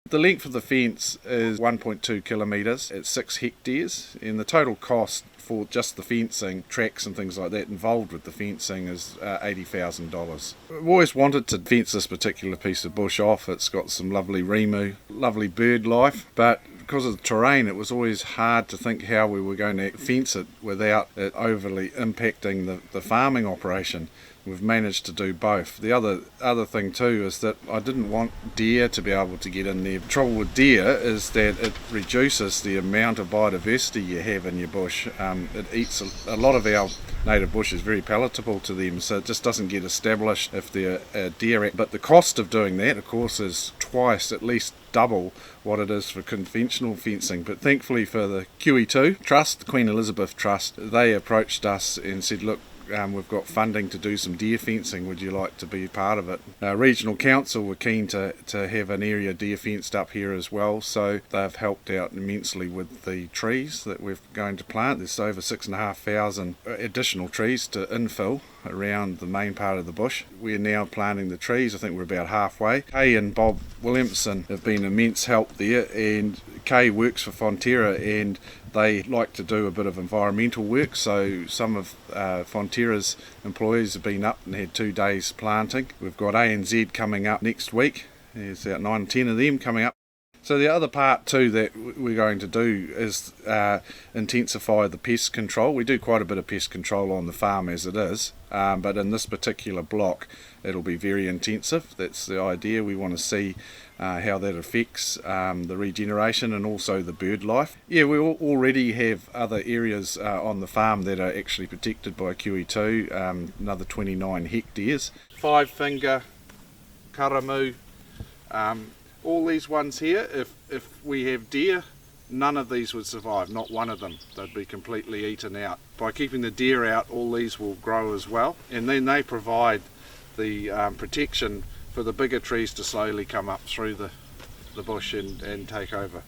The length of the fence is 1.2 kilometres at 6 hectares, and the total cost for just the fencing, tracks and things like that involved with the fencing is $80,000. I've always wanted to fence this particular piece of bush off. It's got some lovely rimu, lovely bird life, but because of the terrain it was always hard to think how we were going to fence it without it overly impacting the farming operation. We've managed to do both. The other thing too is that I didn't want deer to be able to get in there. The trouble with deer is that it reduces the amount of biodiversity you have in your bush. It eats a lot of our native bush is very palatable to them, so it just doesn't get established if they're deer. But the cost of doing that, of course, is twice, at least double what it is for conventional fencing. But thankfully for the QE2 Trust, the Queen Elizabeth Trust, they approached us and said, look, we've got funding to do some deer fencing, would you like to be part of it? Regional Council were keen to have an area deer fenced up here as well, so they've helped out immensely with the trees that we're going to plant. There's over 6,500 additional trees to infill around the main part of the bush. We're now planting the trees. I think we're about halfway. Kay and Bob Williamson have been immense help there, and Kay works for Fonterra and they like to do a bit of environmental work, so some of Fonterra's employees have been up and had 2 days planting. We've got ANZ coming up next week. There's about 9-10 of them coming up. So the other part too that we're going to do is intensify the pest control. We do quite a bit of pest control on the farm as it is, but in this particular block it'll be very intensive. That's the idea. We want to see how that affects the regeneration and also the bird life. Yeah, we already have other areas on the farm that are actually protected by QE2, another 29 hectares. Five finger, karamu, all these ones here, if we have deer, none of these would survive, not one of them. They'd be completely eaten out. By keeping the deer out, all these will grow as well, and then they provide the protection for the bigger trees to slowly come up through the bush and take over.